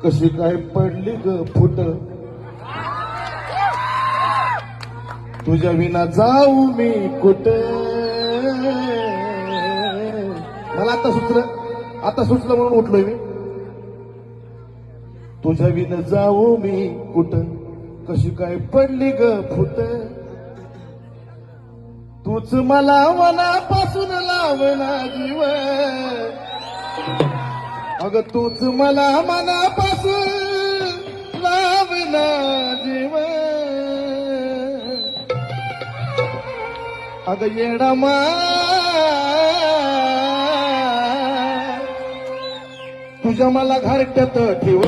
कशी काय पडली ग फुट, तुझ्या विना जाऊ मी कुठ. मला आता सुचलं म्हणून उठलोय मी. तुझ्या विना जाऊ मी कुठ, कशी काय पडली ग फुट, तूच मला मनापासून लावला जीव. अगं तूच मला मनापासून लावला जीव. अगं येडा तुझ्या मला घरट्यात ठेव.